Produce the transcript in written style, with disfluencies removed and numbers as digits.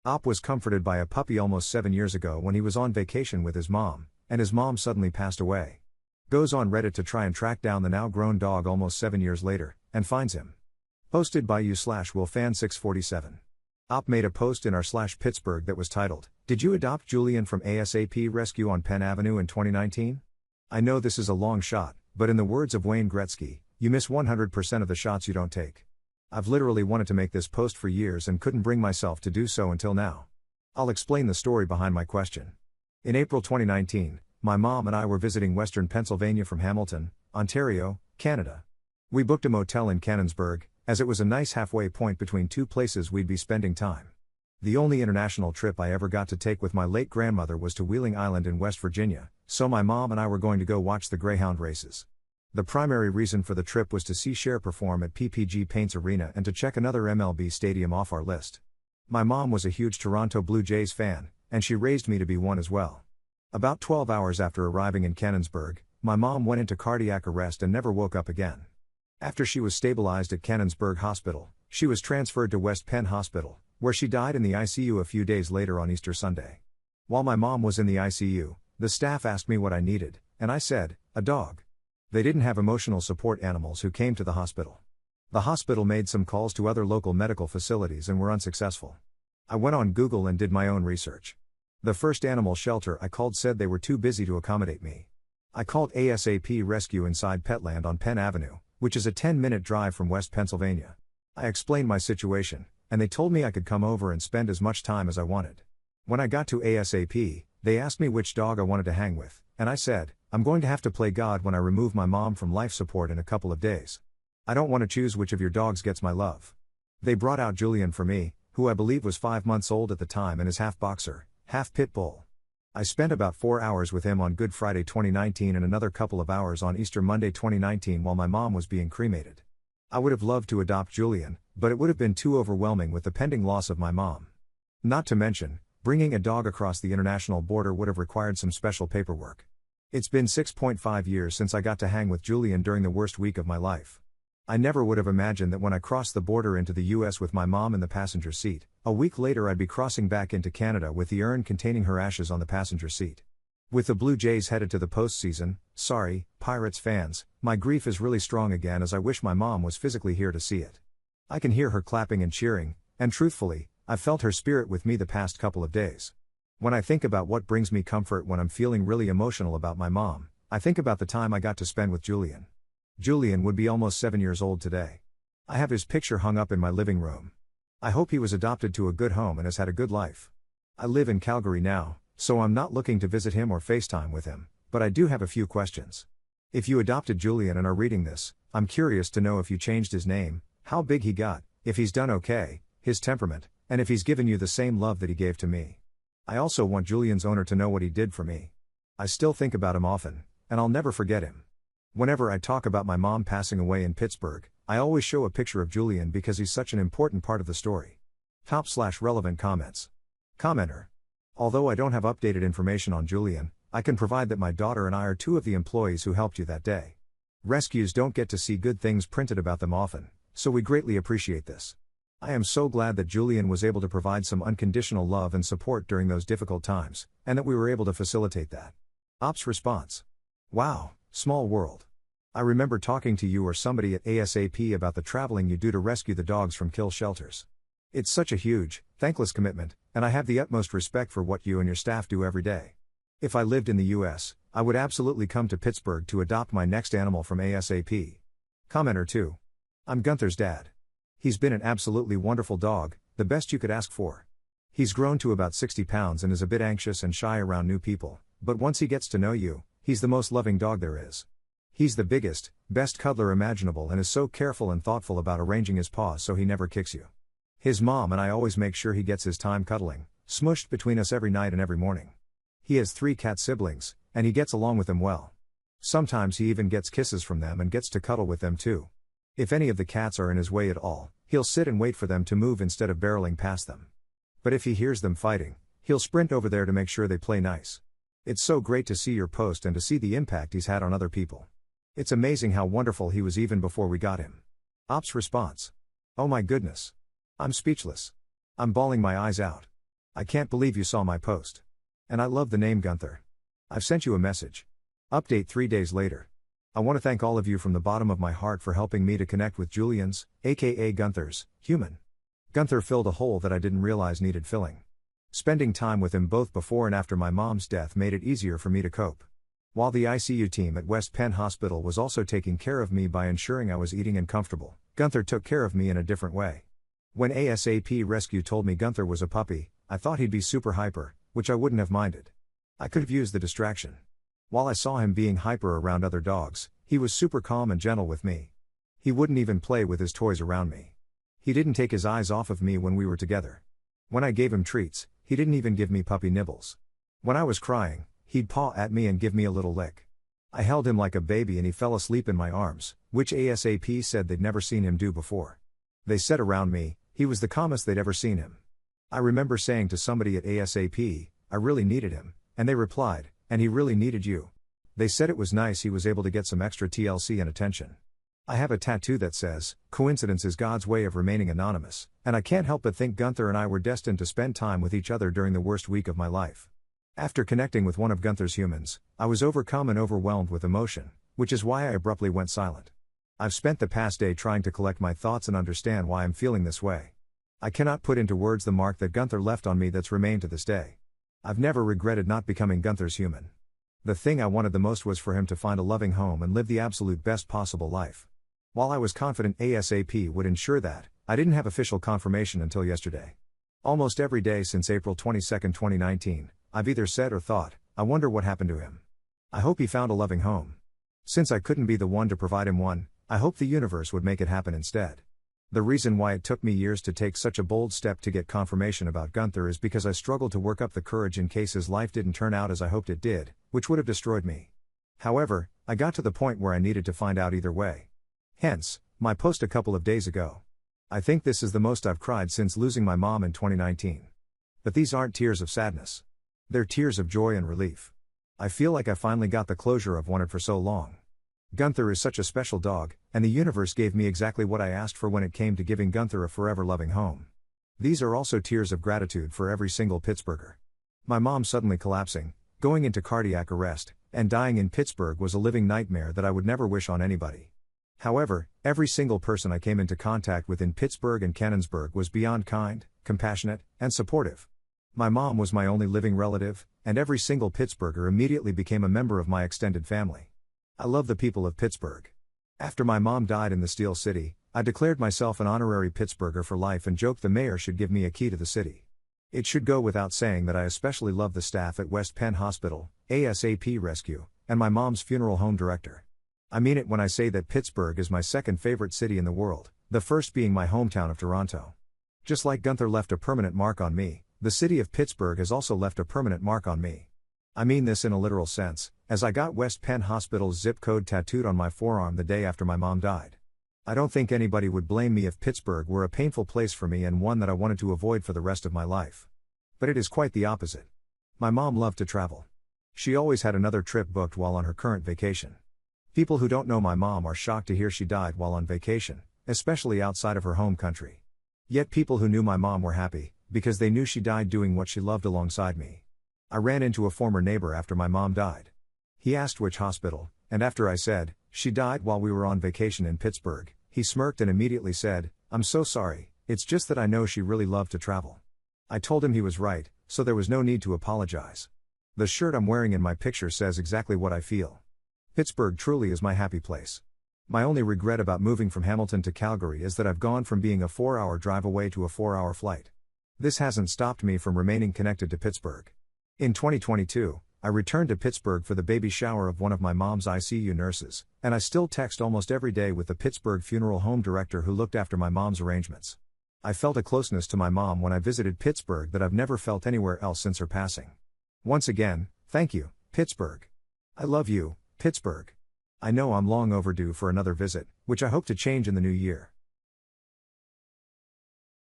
Op was comforted by a puppy almost 7 years ago when he was on vacation with his mom, and his mom suddenly passed away. Goes on Reddit to try and track down the now grown dog almost 7 years later, and finds him. Posted by u/willfan647. Op made a post in r/Pittsburgh that was titled, "Did you adopt Julian from ASAP Rescue on Penn Avenue in 2019? I know this is a long shot, but in the words of Wayne Gretzky, you miss 100% of the shots you don't take. I've literally wanted to make this post for years and couldn't bring myself to do so until now. I'll explain the story behind my question. In April 2019, my mom and I were visiting Western Pennsylvania from Hamilton, Ontario, Canada. We booked a motel in Canonsburg, as it was a nice halfway point between two places we'd be spending time. The only international trip I ever got to take with my late grandmother was to Wheeling Island in West Virginia, so my mom and I were going to go watch the Greyhound races. The primary reason for the trip was to see Cher perform at PPG Paints Arena and to check another MLB stadium off our list. My mom was a huge Toronto Blue Jays fan, and she raised me to be one as well. About 12 hours after arriving in Canonsburg, my mom went into cardiac arrest and never woke up again. After she was stabilized at Canonsburg Hospital, she was transferred to West Penn Hospital, where she died in the ICU a few days later on Easter Sunday. While my mom was in the ICU, the staff asked me what I needed, and I said, a dog. They didn't have emotional support animals who came to the hospital. The hospital made some calls to other local medical facilities and were unsuccessful. I went on Google and did my own research. The first animal shelter I called said they were too busy to accommodate me. I called ASAP Rescue inside Petland on Penn Avenue, which is a 10-minute drive from West Pennsylvania. I explained my situation, and they told me I could come over and spend as much time as I wanted. When I got to ASAP, they asked me which dog I wanted to hang with, and I said, I'm going to have to play God when I remove my mom from life support in a couple of days. I don't want to choose which of your dogs gets my love. They brought out Julian for me, who I believe was 5 months old at the time and is half boxer, half pit bull. I spent about 4 hours with him on Good Friday 2019 and another couple of hours on Easter Monday 2019 while my mom was being cremated. I would have loved to adopt Julian, but it would have been too overwhelming with the pending loss of my mom. Not to mention, bringing a dog across the international border would have required some special paperwork. It's been 6.5 years since I got to hang with Julian during the worst week of my life. I never would have imagined that when I crossed the border into the US with my mom in the passenger seat, a week later I'd be crossing back into Canada with the urn containing her ashes on the passenger seat. With the Blue Jays headed to the postseason, sorry, Pirates fans, my grief is really strong again as I wish my mom was physically here to see it. I can hear her clapping and cheering, and truthfully, I've felt her spirit with me the past couple of days. When I think about what brings me comfort when I'm feeling really emotional about my mom, I think about the time I got to spend with Julian. Julian would be almost 7 years old today. I have his picture hung up in my living room. I hope he was adopted to a good home and has had a good life. I live in Calgary now, so I'm not looking to visit him or FaceTime with him, but I do have a few questions. If you adopted Julian and are reading this, I'm curious to know if you changed his name, how big he got, if he's done okay, his temperament, and if he's given you the same love that he gave to me. I also want Julian's owner to know what he did for me. I still think about him often, and I'll never forget him. Whenever I talk about my mom passing away in Pittsburgh, I always show a picture of Julian because he's such an important part of the story. Top/relevant comments. Commenter. Although I don't have updated information on Julian, I can provide that my daughter and I are two of the employees who helped you that day. Rescues don't get to see good things printed about them often, so we greatly appreciate this. I am so glad that Julian was able to provide some unconditional love and support during those difficult times, and that we were able to facilitate that. Op's response. Wow, small world. I remember talking to you or somebody at ASAP about the traveling you do to rescue the dogs from kill shelters. It's such a huge, thankless commitment, and I have the utmost respect for what you and your staff do every day. If I lived in the US, I would absolutely come to Pittsburgh to adopt my next animal from ASAP. Commenter 2. I'm Gunther's dad. He's been an absolutely wonderful dog, the best you could ask for. He's grown to about 60 pounds and is a bit anxious and shy around new people, but once he gets to know you, he's the most loving dog there is. He's the biggest, best cuddler imaginable and is so careful and thoughtful about arranging his paws so he never kicks you. His mom and I always make sure he gets his time cuddling, smushed between us every night and every morning. He has 3 cat siblings, and he gets along with them well. Sometimes he even gets kisses from them and gets to cuddle with them too. If any of the cats are in his way at all, he'll sit and wait for them to move instead of barreling past them. But if he hears them fighting, he'll sprint over there to make sure they play nice. It's so great to see your post and to see the impact he's had on other people. It's amazing how wonderful he was even before we got him. Op's response. Oh my goodness. I'm speechless. I'm bawling my eyes out. I can't believe you saw my post. And I love the name Gunther. I've sent you a message. Update 3 days later. I want to thank all of you from the bottom of my heart for helping me to connect with Julian's, aka Gunther's, human. Gunther filled a hole that I didn't realize needed filling. Spending time with him both before and after my mom's death made it easier for me to cope. While the ICU team at West Penn Hospital was also taking care of me by ensuring I was eating and comfortable, Gunther took care of me in a different way. When ASAP Rescue told me Gunther was a puppy, I thought he'd be super hyper, which I wouldn't have minded. I could have used the distraction. While I saw him being hyper around other dogs, he was super calm and gentle with me. He wouldn't even play with his toys around me. He didn't take his eyes off of me when we were together. When I gave him treats, he didn't even give me puppy nibbles. When I was crying, he'd paw at me and give me a little lick. I held him like a baby and he fell asleep in my arms, which ASAP said they'd never seen him do before. They said around me, he was the calmest they'd ever seen him. I remember saying to somebody at ASAP, I really needed him, and they replied, and he really needed you. They said it was nice he was able to get some extra TLC and attention. I have a tattoo that says, "Coincidence is God's way of remaining anonymous," and I can't help but think Gunther and I were destined to spend time with each other during the worst week of my life. After connecting with one of Gunther's humans, I was overcome and overwhelmed with emotion, which is why I abruptly went silent. I've spent the past day trying to collect my thoughts and understand why I'm feeling this way. I cannot put into words the mark that Gunther left on me that's remained to this day. I've never regretted not becoming Gunther's human. The thing I wanted the most was for him to find a loving home and live the absolute best possible life. While I was confident ASAP would ensure that, I didn't have official confirmation until yesterday. Almost every day since April 22, 2019, I've either said or thought, I wonder what happened to him. I hope he found a loving home. Since I couldn't be the one to provide him one, I hope the universe would make it happen instead. The reason why it took me years to take such a bold step to get confirmation about Gunther is because I struggled to work up the courage in case his life didn't turn out as I hoped it did, which would have destroyed me. However, I got to the point where I needed to find out either way. Hence, my post a couple of days ago. I think this is the most I've cried since losing my mom in 2019. But these aren't tears of sadness. They're tears of joy and relief. I feel like I finally got the closure I've wanted for so long. Gunther is such a special dog, and the universe gave me exactly what I asked for when it came to giving Gunther a forever loving home. These are also tears of gratitude for every single Pittsburgher. My mom suddenly collapsing, going into cardiac arrest, and dying in Pittsburgh was a living nightmare that I would never wish on anybody. However, every single person I came into contact with in Pittsburgh and Canonsburg was beyond kind, compassionate, and supportive. My mom was my only living relative, and every single Pittsburgher immediately became a member of my extended family. I love the people of Pittsburgh. After my mom died in the Steel City, I declared myself an honorary Pittsburgher for life and joked the mayor should give me a key to the city. It should go without saying that I especially love the staff at West Penn Hospital, ASAP Rescue, and my mom's funeral home director. I mean it when I say that Pittsburgh is my second favorite city in the world, the first being my hometown of Toronto. Just like Gunther left a permanent mark on me, the city of Pittsburgh has also left a permanent mark on me. I mean this in a literal sense, as I got West Penn Hospital's zip code tattooed on my forearm the day after my mom died. I don't think anybody would blame me if Pittsburgh were a painful place for me and one that I wanted to avoid for the rest of my life. But it is quite the opposite. My mom loved to travel. She always had another trip booked while on her current vacation. People who don't know my mom are shocked to hear she died while on vacation, especially outside of her home country. Yet people who knew my mom were happy, because they knew she died doing what she loved alongside me. I ran into a former neighbor after my mom died. He asked which hospital, and after I said, she died while we were on vacation in Pittsburgh, he smirked and immediately said, I'm so sorry, it's just that I know she really loved to travel. I told him he was right, so there was no need to apologize. The shirt I'm wearing in my picture says exactly what I feel. Pittsburgh truly is my happy place. My only regret about moving from Hamilton to Calgary is that I've gone from being a 4-hour drive away to a 4-hour flight. This hasn't stopped me from remaining connected to Pittsburgh. In 2022, I returned to Pittsburgh for the baby shower of one of my mom's ICU nurses, and I still text almost every day with the Pittsburgh funeral home director who looked after my mom's arrangements. I felt a closeness to my mom when I visited Pittsburgh that I've never felt anywhere else since her passing. Once again, thank you, Pittsburgh. I love you, Pittsburgh. I know I'm long overdue for another visit, which I hope to change in the new year.